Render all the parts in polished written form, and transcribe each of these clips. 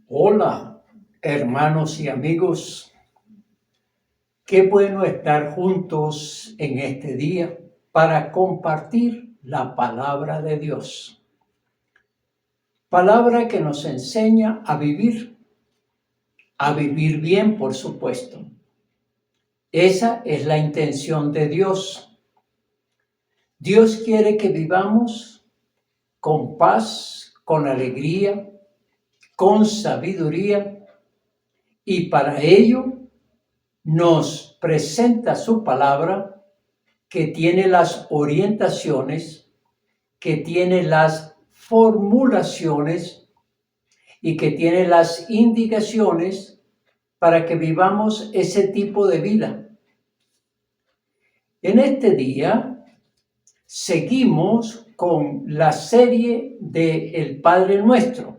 Hola, hermanos y amigos. Qué bueno estar juntos en este día para compartir la palabra de Dios. Palabra que nos enseña a vivir bien, por supuesto. Esa es la intención de Dios. Dios quiere que vivamos con paz, con alegría, con sabiduría, y para ello nos presenta su palabra que tiene las orientaciones, que tiene las formulaciones y que tiene las indicaciones para que vivamos ese tipo de vida. En este día seguimos con la serie de El Padre Nuestro.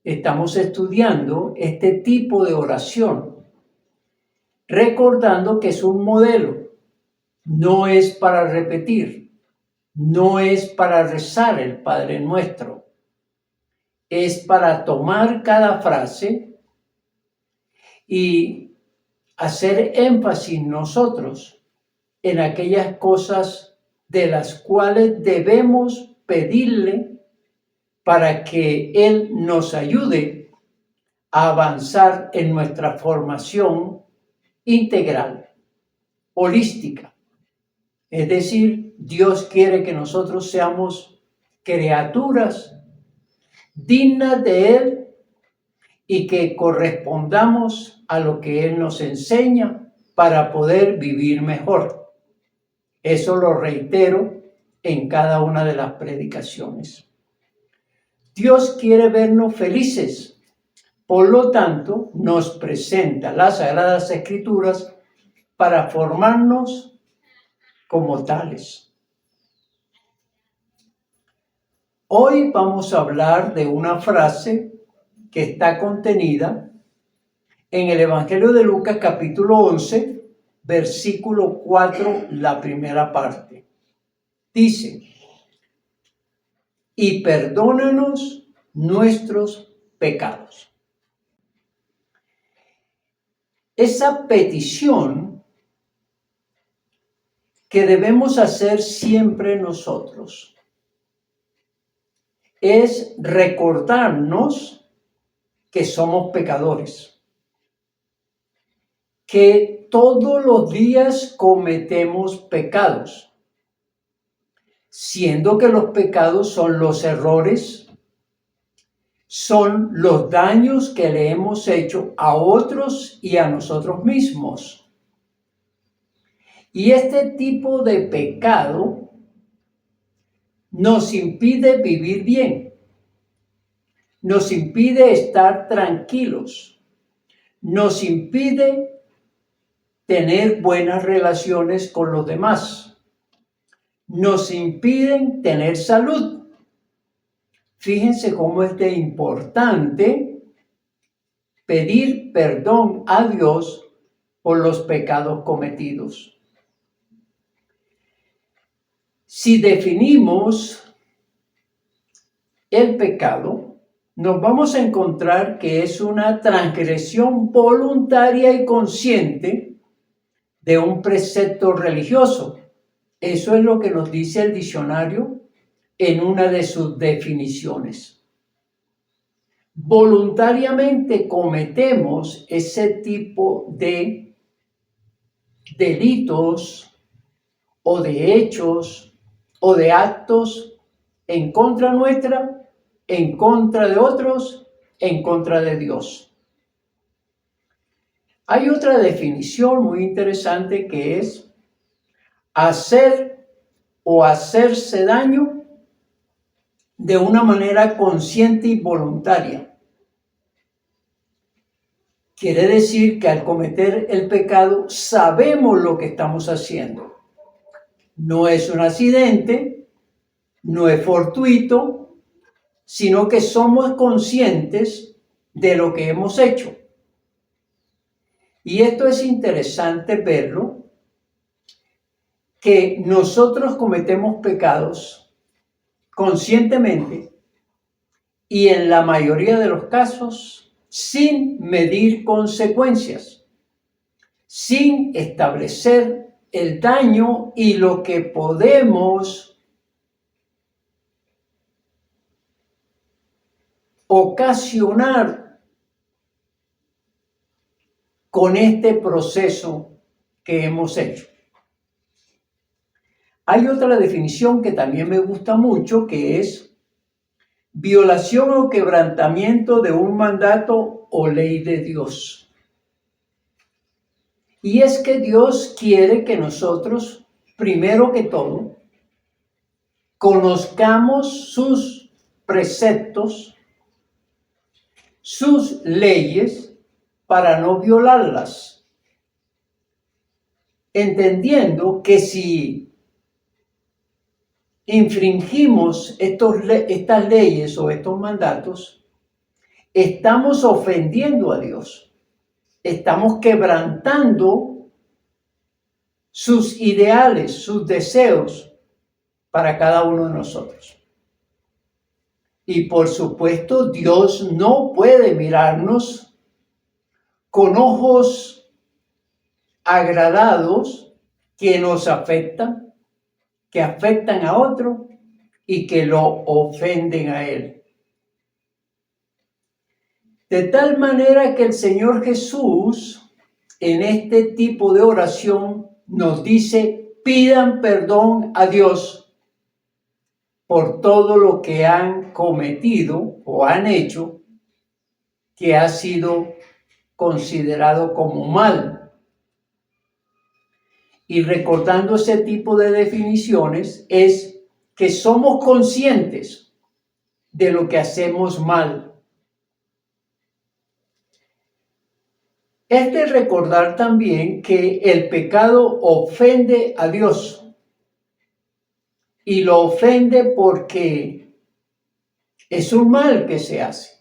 Estamos estudiando este tipo de oración, recordando que es un modelo, no es para repetir, no es para rezar el Padre Nuestro, es para tomar cada frase y hacer énfasis nosotros en aquellas cosas de las cuales debemos pedirle para que Él nos ayude a avanzar en nuestra formación integral, holística. Es decir, Dios quiere que nosotros seamos criaturas dignas de Él y que correspondamos a lo que Él nos enseña para poder vivir mejor. Eso lo reitero en cada una de las predicaciones. Dios quiere vernos felices, por lo tanto, nos presenta las Sagradas Escrituras para formarnos como tales. Hoy vamos a hablar de una frase que está contenida en el Evangelio de Lucas, capítulo 11, versículo 4, la primera parte. Dice: y perdónanos nuestros pecados. Esa petición que debemos hacer siempre nosotros es recordarnos que somos pecadores, que todos los días cometemos pecados, siendo que los pecados son los errores, son los daños que le hemos hecho a otros y a nosotros mismos. Y este tipo de pecado nos impide vivir bien, nos impide estar tranquilos, nos impide tener buenas relaciones con los demás, nos impiden tener salud. Fíjense cómo es de importante pedir perdón a Dios por los pecados cometidos. Si definimos el pecado, nos vamos a encontrar que es una transgresión voluntaria y consciente de un precepto religioso. Eso es lo que nos dice el diccionario en una de sus definiciones. Voluntariamente cometemos ese tipo de delitos o de hechos o de actos en contra nuestra, en contra de otros, en contra de Dios. Hay otra definición muy interesante que es hacer o hacerse daño de una manera consciente y voluntaria. Quiere decir que al cometer el pecado sabemos lo que estamos haciendo. No es un accidente, no es fortuito, sino que somos conscientes de lo que hemos hecho. Y esto es interesante verlo, que nosotros cometemos pecados conscientemente y en la mayoría de los casos sin medir consecuencias, sin establecer el daño y lo que podemos ocasionar con este proceso que hemos hecho. Hay otra definición que también me gusta mucho, que es violación o quebrantamiento de un mandato o ley de Dios. Y es que Dios quiere que nosotros, primero que todo, conozcamos sus preceptos, sus leyes, para no violarlas, entendiendo que si infringimos estas leyes o estos mandatos, estamos ofendiendo a Dios, estamos quebrantando sus ideales, sus deseos para cada uno de nosotros. Y por supuesto, Dios no puede mirarnos con ojos agradados que nos afectan, que afectan a otro y que lo ofenden a Él. De tal manera que el Señor Jesús, en este tipo de oración, nos dice: pidan perdón a Dios por todo lo que han cometido o han hecho que ha sido considerado como mal. Y recordando ese tipo de definiciones, es que somos conscientes de lo que hacemos mal. Es de recordar también que el pecado ofende a Dios. Y lo ofende porque es un mal que se hace.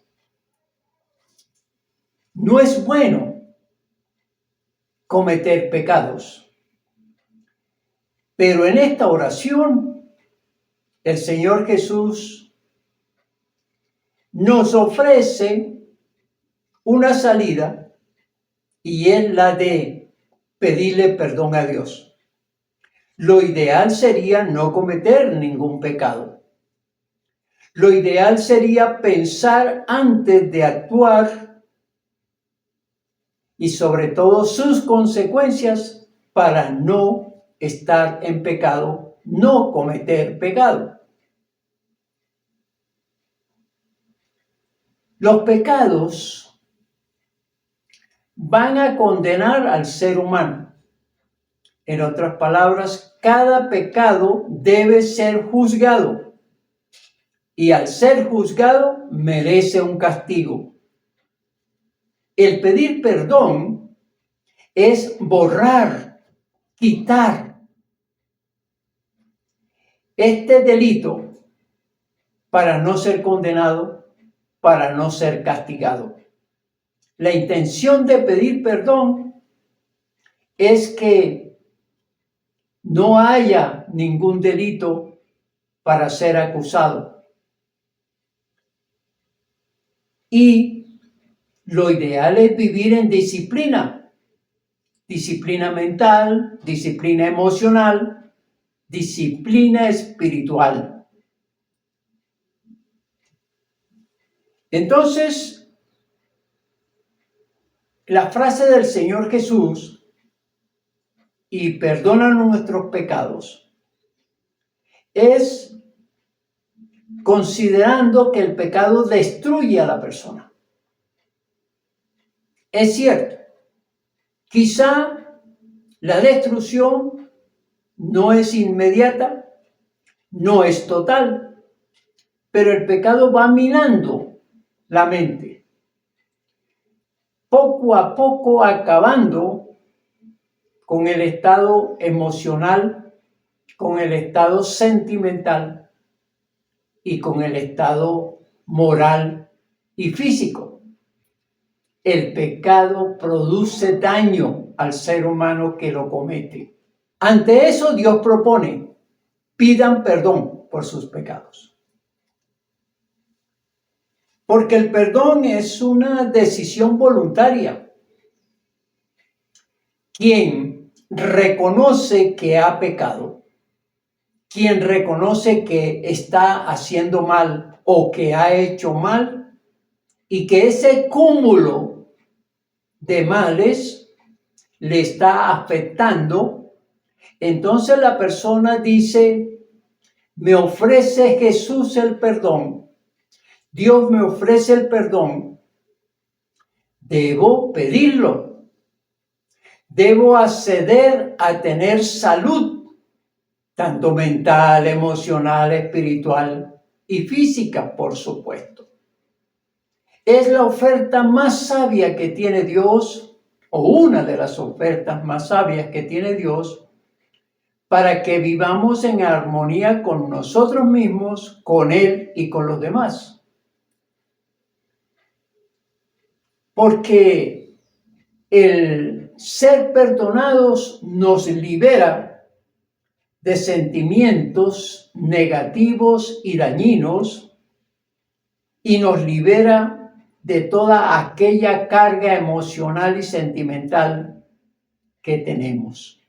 No es bueno cometer pecados. Pero en esta oración, el Señor Jesús nos ofrece una salida, y es la de pedirle perdón a Dios. Lo ideal sería no cometer ningún pecado. Lo ideal sería pensar antes de actuar y sobre todo sus consecuencias para no estar en pecado, no cometer pecado. Los pecados van a condenar al ser humano. En otras palabras, cada pecado debe ser juzgado. Y al ser juzgado, merece un castigo. El pedir perdón es borrar, quitar este delito para no ser condenado, para no ser castigado. La intención de pedir perdón es que no haya ningún delito para ser acusado. Y lo ideal es vivir en disciplina. Disciplina mental, disciplina emocional, disciplina espiritual. Entonces, la frase del Señor Jesús, y perdónanos nuestros pecados, es considerando que el pecado destruye a la persona. Es cierto, quizá la destrucción no es inmediata, no es total, pero el pecado va minando la mente, poco a poco acabando con el estado emocional, con el estado sentimental y con el estado moral y físico. El pecado produce daño al ser humano que lo comete. Ante eso, Dios propone: pidan perdón por sus pecados. Porque el perdón es una decisión voluntaria. Quien reconoce que ha pecado, quien reconoce que está haciendo mal o que ha hecho mal, y que ese cúmulo de males le está afectando, entonces la persona dice, me ofrece Jesús el perdón, Dios me ofrece el perdón, debo pedirlo, debo acceder a tener salud, tanto mental, emocional, espiritual y física, por supuesto. Es la oferta más sabia que tiene Dios, o una de las ofertas más sabias que tiene Dios, para que vivamos en armonía con nosotros mismos, con Él y con los demás. Porque el ser perdonados nos libera de sentimientos negativos y dañinos y nos libera de toda aquella carga emocional y sentimental que tenemos.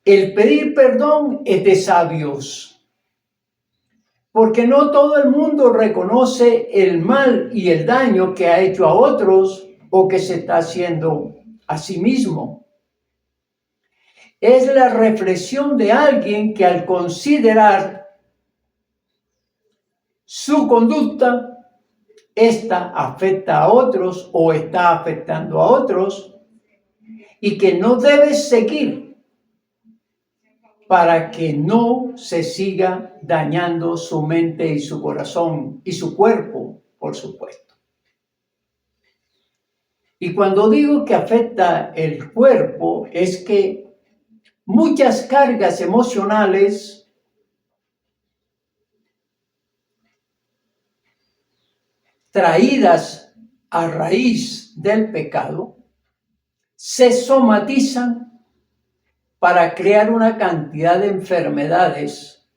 El pedir perdón es de sabios, porque no todo el mundo reconoce el mal y el daño que ha hecho a otros o que se está haciendo a sí mismo. Es la reflexión de alguien que al considerar su conducta, esta afecta a otros o está afectando a otros, y que no debe seguir para que no se siga dañando su mente y su corazón y su cuerpo, por supuesto. Y cuando digo que afecta el cuerpo, es que muchas cargas emocionales traídas a raíz del pecado se somatizan para crear una cantidad de enfermedades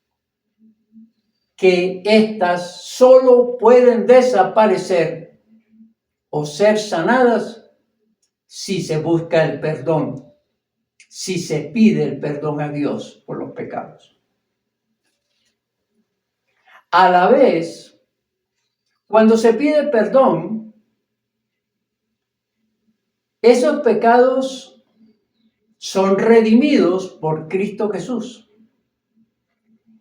que éstas solo pueden desaparecer o ser sanadas si se busca el perdón, si se pide el perdón a Dios por los pecados. A la vez, cuando se pide perdón, esos pecados son redimidos por Cristo Jesús.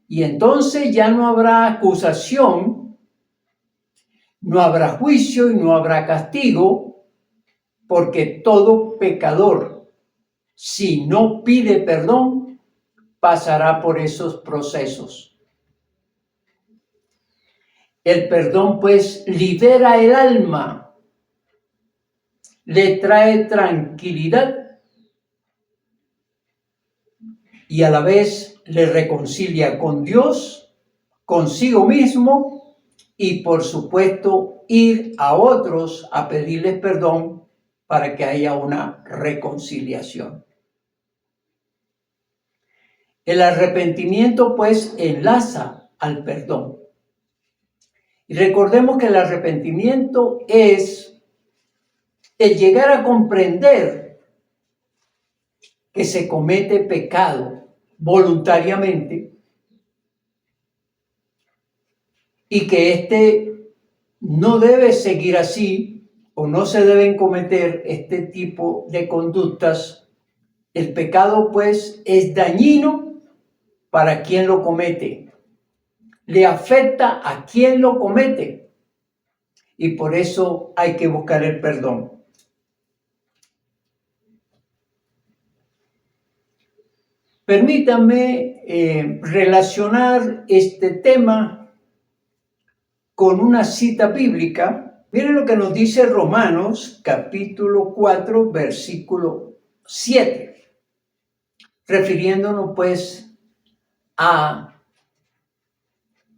Y entonces ya no habrá acusación, no habrá juicio y no habrá castigo, porque todo pecador, si no pide perdón, pasará por esos procesos. El perdón, pues, libera el alma, le trae tranquilidad y a la vez le reconcilia con Dios, consigo mismo y, por supuesto, ir a otros a pedirles perdón para que haya una reconciliación. El arrepentimiento, pues, enlaza al perdón. Y recordemos que el arrepentimiento es el llegar a comprender que se comete pecado voluntariamente y que éste no debe seguir así o no se deben cometer este tipo de conductas. El pecado, pues, es dañino para quien lo comete. Le afecta a quien lo comete y por eso hay que buscar el perdón. Permítanme relacionar este tema con una cita bíblica. Miren lo que nos dice Romanos capítulo 4, versículo 7, refiriéndonos pues a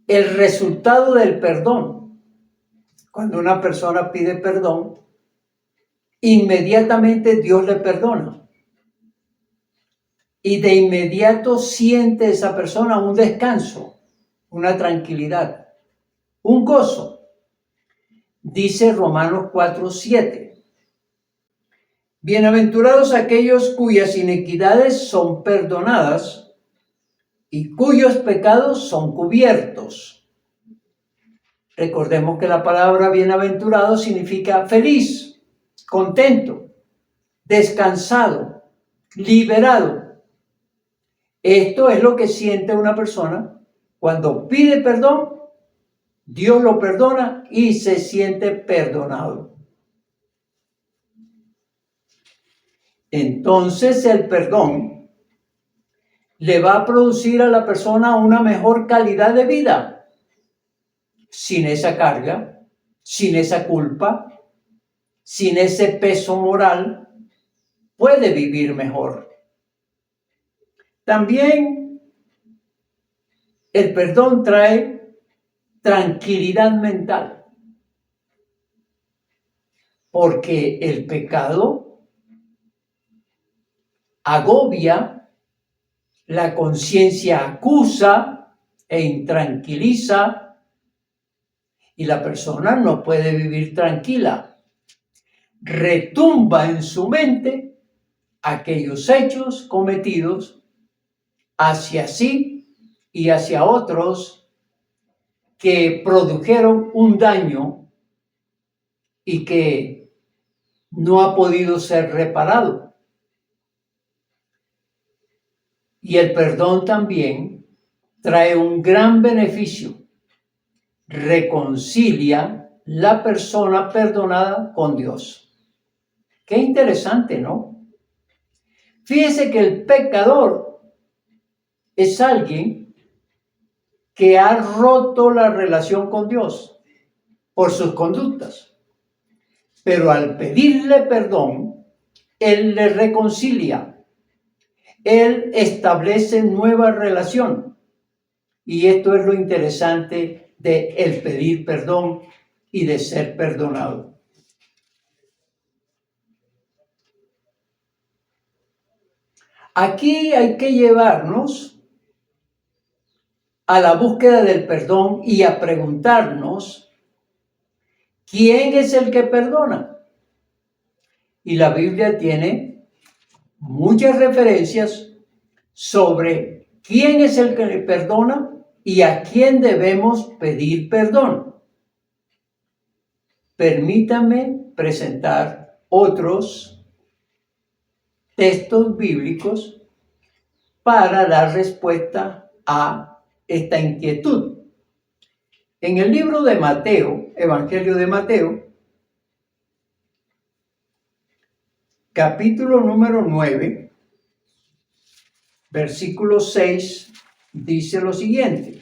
el resultado del perdón. Cuando una persona pide perdón, inmediatamente Dios le perdona. Y de inmediato siente esa persona un descanso. una tranquilidad, un gozo. Dice Romanos 4:7. Bienaventurados aquellos cuyas iniquidades son perdonadas y cuyos pecados son cubiertos. Recordemos que la palabra bienaventurado significa feliz, contento, descansado, liberado. Esto es lo que siente una persona cuando pide perdón. Dios lo perdona y se siente perdonado. Entonces el perdón le va a producir a la persona una mejor calidad de vida, sin esa carga, sin esa culpa, sin ese peso moral, puede vivir mejor. También el perdón trae tranquilidad mental, porque el pecado agobia, la conciencia acusa e intranquiliza y la persona no puede vivir tranquila. Retumba en su mente aquellos hechos cometidos hacia sí y hacia otros que produjeron un daño y que no ha podido ser reparado. Y el perdón también trae un gran beneficio. Reconcilia la persona perdonada con Dios. Qué interesante, ¿no? Fíjese que el pecador es alguien que ha roto la relación con Dios por sus conductas. Pero al pedirle perdón, Él le reconcilia. Él establece nueva relación. Y esto es lo interesante de el pedir perdón y de ser perdonado. Aquí hay que llevarnos a la búsqueda del perdón y a preguntarnos, ¿quién es el que perdona? Y la Biblia tiene muchas referencias sobre quién es el que le perdona y a quién debemos pedir perdón. Permítame presentar otros textos bíblicos para dar respuesta a esta inquietud. En el libro de Mateo, Evangelio de Mateo, capítulo número 9, versículo 6, dice lo siguiente.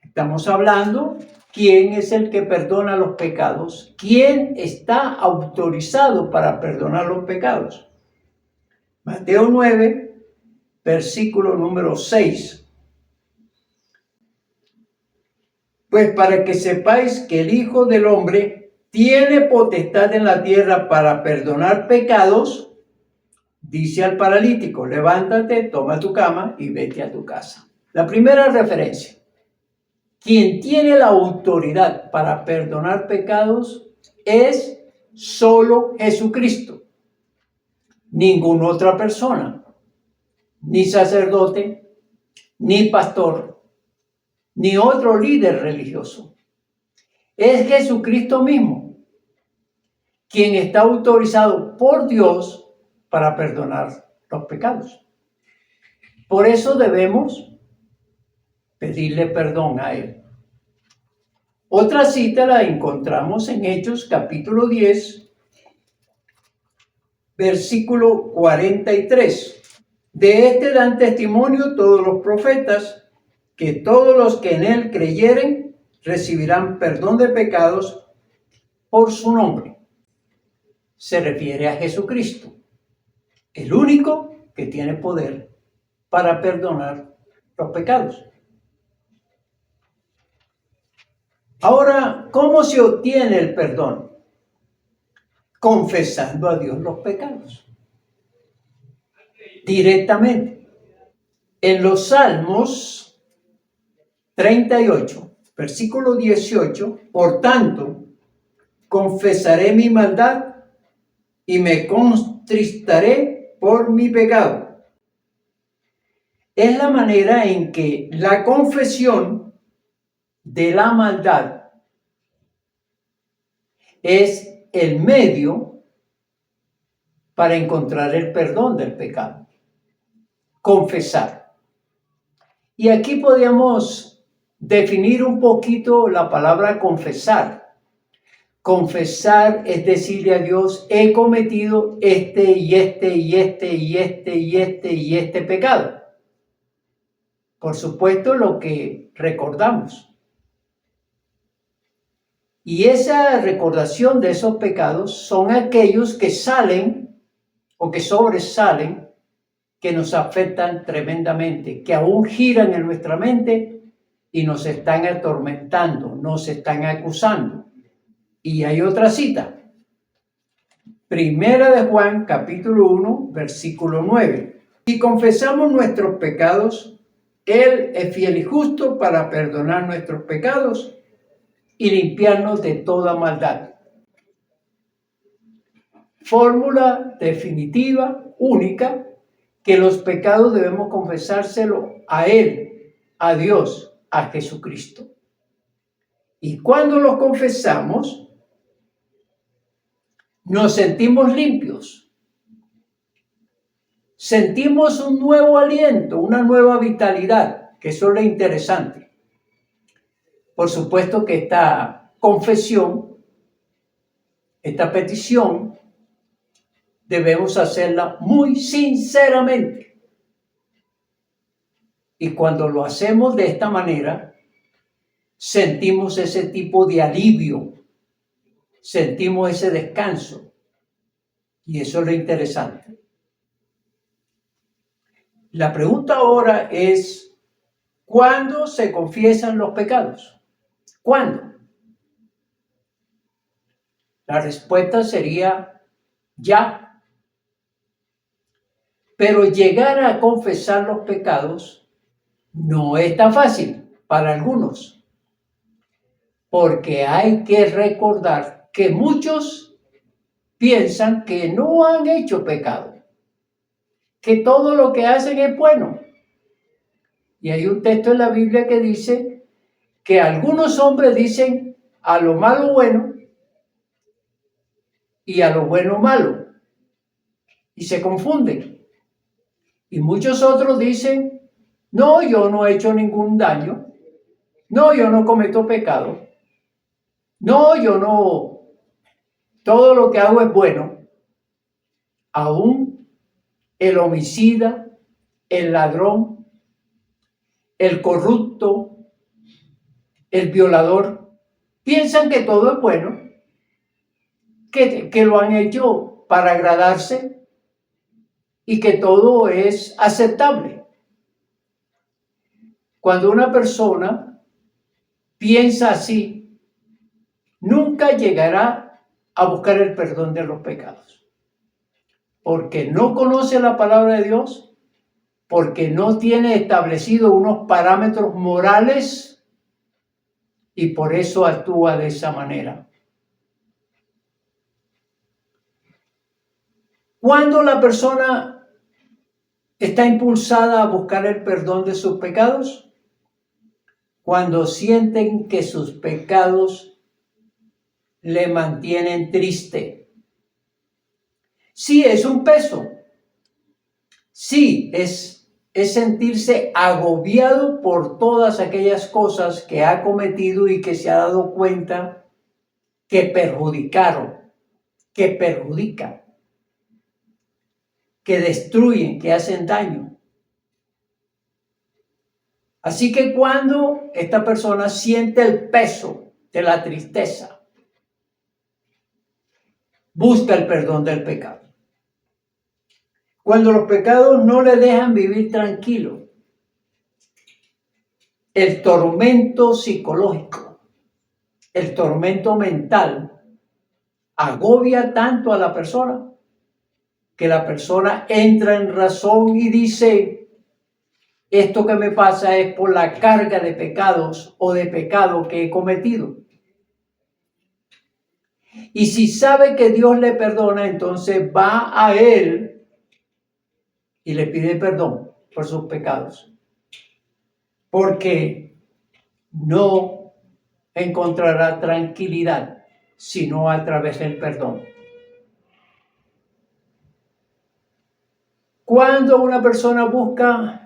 Estamos hablando, ¿quién es el que perdona los pecados? ¿Quién está autorizado para perdonar los pecados? Mateo 9, versículo número 6. Pues para que sepáis que el Hijo del Hombre tiene potestad en la tierra para perdonar pecados, dice al paralítico, levántate, toma tu cama y vete a tu casa. La primera referencia. Quien tiene la autoridad para perdonar pecados es solo Jesucristo. Ninguna otra persona, ni sacerdote, ni pastor, ni otro líder religioso. Es Jesucristo mismo quien está autorizado por Dios para perdonar los pecados. Por eso debemos pedirle perdón a Él. Otra cita la encontramos en Hechos capítulo 10, versículo 43. De este dan testimonio todos los profetas, que todos los que en Él creyeren recibirán perdón de pecados por su nombre. Se refiere a Jesucristo, el único que tiene poder para perdonar los pecados. Ahora, ¿cómo se obtiene el perdón? Confesando a Dios los pecados. Directamente. En los Salmos, 38, versículo 18, por tanto, confesaré mi maldad y me contristaré por mi pecado. Es la manera en que la confesión de la maldad es el medio para encontrar el perdón del pecado. Confesar. Y aquí podríamos definir un poquito la palabra confesar. Confesar es decirle a Dios, he cometido este y este y este y este y este y este pecado. Por supuesto, lo que recordamos. Y esa recordación de esos pecados son aquellos que salen o que sobresalen, que nos afectan tremendamente, que aún giran en nuestra mente y nos están atormentando, nos están acusando. Y hay otra cita. Primera de Juan, capítulo 1, versículo 9. Si confesamos nuestros pecados, Él es fiel y justo para perdonar nuestros pecados y limpiarnos de toda maldad. Fórmula definitiva, única, que los pecados debemos confesárselo a Él, a Dios, a Jesucristo. Y cuando los confesamos, nos sentimos limpios. Sentimos un nuevo aliento, una nueva vitalidad, que eso es lo interesante. Por supuesto que esta confesión, esta petición, debemos hacerla muy sinceramente. Y cuando lo hacemos de esta manera, sentimos ese tipo de alivio, sentimos ese descanso. Y eso es lo interesante. La pregunta ahora es, ¿cuándo se confiesan los pecados? ¿Cuándo? La respuesta sería ya. Pero llegar a confesar los pecados no es tan fácil para algunos, porque hay que recordar que muchos piensan que no han hecho pecado, que todo lo que hacen es bueno. Y hay un texto en la Biblia que dice que algunos hombres dicen a lo malo bueno y a lo bueno malo, y se confunden. Y muchos otros dicen, no, yo no he hecho ningún daño, no, yo no cometo pecado, no, yo no, todo lo que hago es bueno. Aún el homicida, el ladrón, el corrupto, el violador, piensan que todo es bueno, que lo han hecho para agradarse y que todo es aceptable. Cuando una persona piensa así, nunca llegará a buscar el perdón de los pecados, porque no conoce la palabra de Dios, porque no tiene establecido unos parámetros morales y por eso actúa de esa manera. Cuando la persona está impulsada a buscar el perdón de sus pecados, cuando sienten que sus pecados le mantienen triste. Sí, es un peso. Sí, es sentirse agobiado por todas aquellas cosas que ha cometido y que se ha dado cuenta que perjudicaron, que perjudican, que destruyen, que hacen daño. Así que cuando esta persona siente el peso de la tristeza, busca el perdón del pecado. Cuando los pecados no le dejan vivir tranquilo, el tormento psicológico, el tormento mental, agobia tanto a la persona que la persona entra en razón y dice, Esto que me pasa es por la carga de pecados o de pecado que he cometido. Y si sabe que Dios le perdona, entonces va a Él y le pide perdón por sus pecados. Porque no encontrará tranquilidad sino a través del perdón. Cuando una persona busca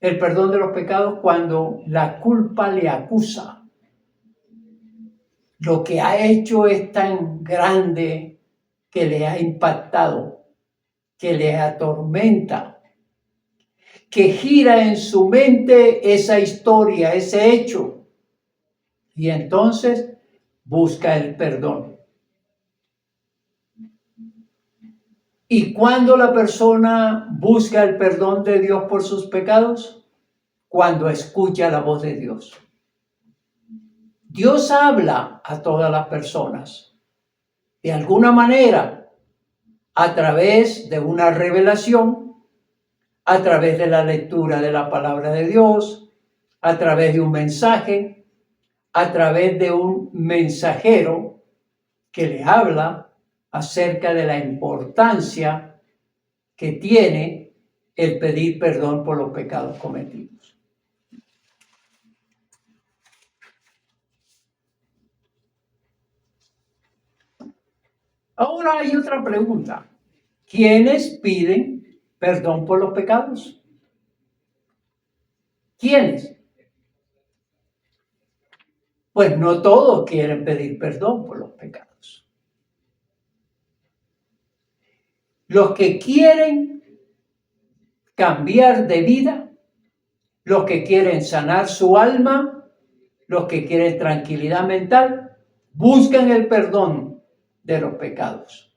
el perdón de los pecados, cuando la culpa le acusa, lo que ha hecho es tan grande que le ha impactado, que le atormenta, que gira en su mente esa historia, ese hecho, y entonces busca el perdón. ¿Y cuando la persona busca el perdón de Dios por sus pecados? Cuando escucha la voz de Dios. Dios habla a todas las personas, de alguna manera, a través de una revelación, a través de la lectura de la palabra de Dios, a través de un mensaje, a través de un mensajero que le habla acerca de la importancia que tiene el pedir perdón por los pecados cometidos. Ahora hay otra pregunta. ¿Quiénes piden perdón por los pecados? ¿Quiénes? Pues no todos quieren pedir perdón por los pecados. Los que quieren cambiar de vida, los que quieren sanar su alma, los que quieren tranquilidad mental, buscan el perdón de los pecados.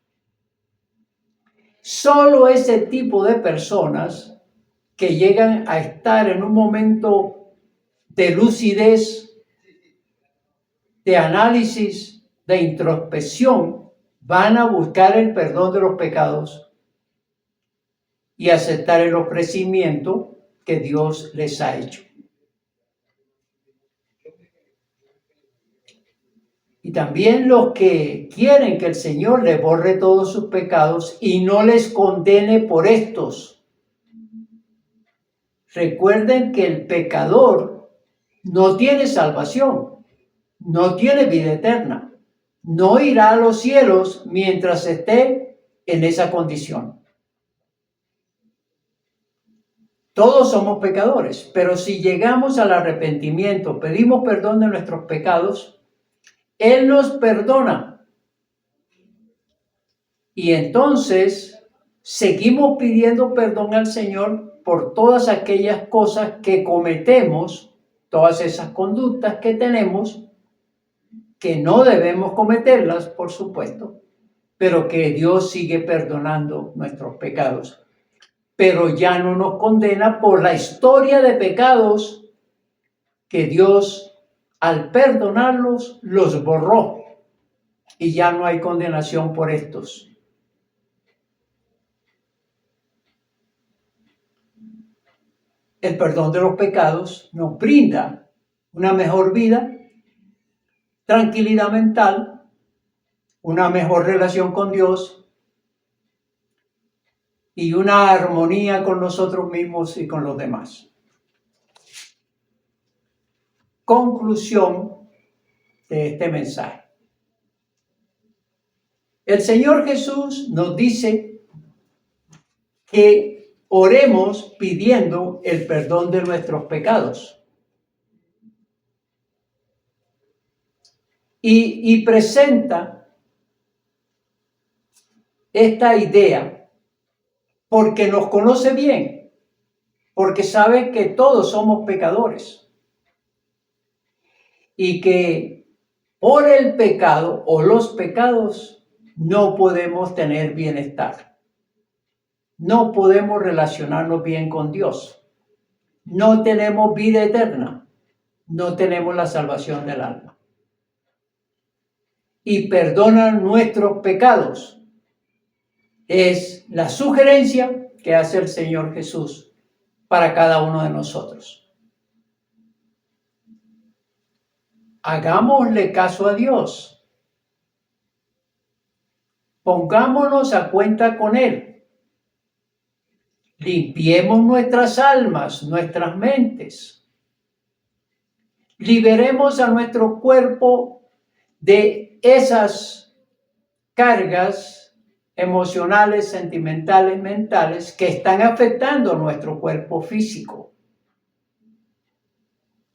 Solo ese tipo de personas que llegan a estar en un momento de lucidez, de análisis, de introspección, van a buscar el perdón de los pecados y aceptar el ofrecimiento que Dios les ha hecho. Y también los que quieren que el Señor les borre todos sus pecados y no les condene por estos. Recuerden que el pecador no tiene salvación, no tiene vida eterna, no irá a los cielos mientras esté en esa condición. Todos somos pecadores, pero si llegamos al arrepentimiento, pedimos perdón de nuestros pecados, Él nos perdona. Y entonces seguimos pidiendo perdón al Señor por todas aquellas cosas que cometemos, todas esas conductas que tenemos, que no debemos cometerlas, por supuesto, pero que Dios sigue perdonando nuestros pecados. Pero ya no nos condena por la historia de pecados que Dios, al perdonarlos, los borró. Y ya no hay condenación por estos. El perdón de los pecados nos brinda una mejor vida, tranquilidad mental, una mejor relación con Dios y una armonía con nosotros mismos y con los demás. Conclusión de este mensaje. El Señor Jesús nos dice que oremos pidiendo el perdón de nuestros pecados. Y presenta esta idea porque nos conoce bien, porque sabe que todos somos pecadores y que por el pecado o los pecados no podemos tener bienestar. No podemos relacionarnos bien con Dios. No tenemos vida eterna. No tenemos la salvación del alma. Y perdona nuestros pecados. Es la sugerencia que hace el Señor Jesús para cada uno de nosotros. Hagámosle caso a Dios. Pongámonos a cuenta con Él. Limpiemos nuestras almas, nuestras mentes. Liberemos a nuestro cuerpo de esas cargas emocionales, sentimentales, mentales que están afectando a nuestro cuerpo físico.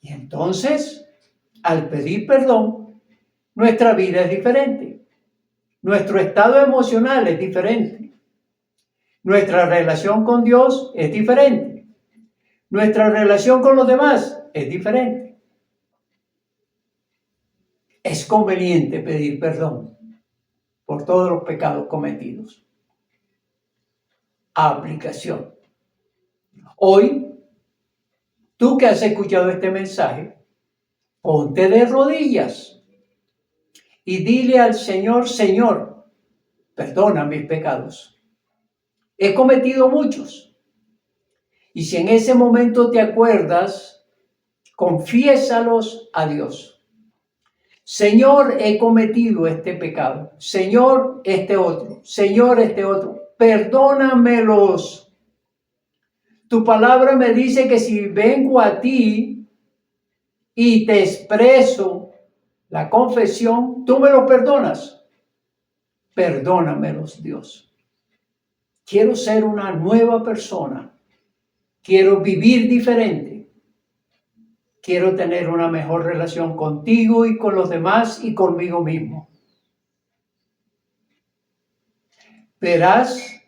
Y entonces, al pedir perdón, nuestra vida es diferente. Nuestro estado emocional es diferente. Nuestra relación con Dios es diferente. Nuestra relación con los demás es diferente. Es conveniente pedir perdón por todos los pecados cometidos. Aplicación. Hoy, tú que has escuchado este mensaje, ponte de rodillas y dile al Señor, Señor, perdona mis pecados. He cometido muchos. Y si en ese momento te acuerdas, confiésalos a Dios. Señor, he cometido este pecado. Señor, este otro. Señor, este otro. Perdónamelos. Tu palabra me dice que si vengo a ti y te expreso la confesión, tú me lo perdonas. Perdónamelos, Dios. Quiero ser una nueva persona. Quiero vivir diferente. Quiero tener una mejor relación contigo y con los demás y conmigo mismo. Verás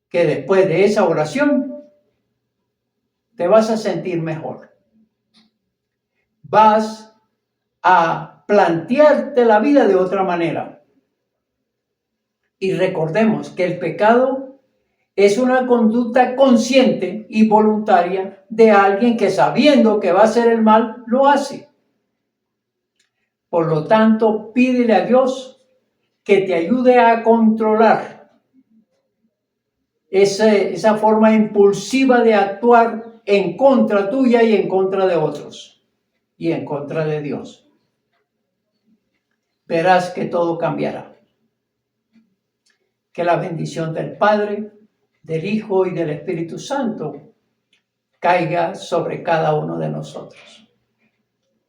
que después de esa oración te vas a sentir mejor. Vas a plantearte la vida de otra manera. Y recordemos que el pecado es una conducta consciente y voluntaria de alguien que sabiendo que va a hacer el mal, lo hace. Por lo tanto, pídele a Dios que te ayude a controlar esa forma impulsiva de actuar en contra tuya y en contra de otros y en contra de Dios. Verás que todo cambiará. Que la bendición del Padre, del Hijo y del Espíritu Santo caiga sobre cada uno de nosotros.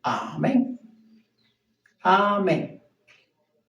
Amén. Amén.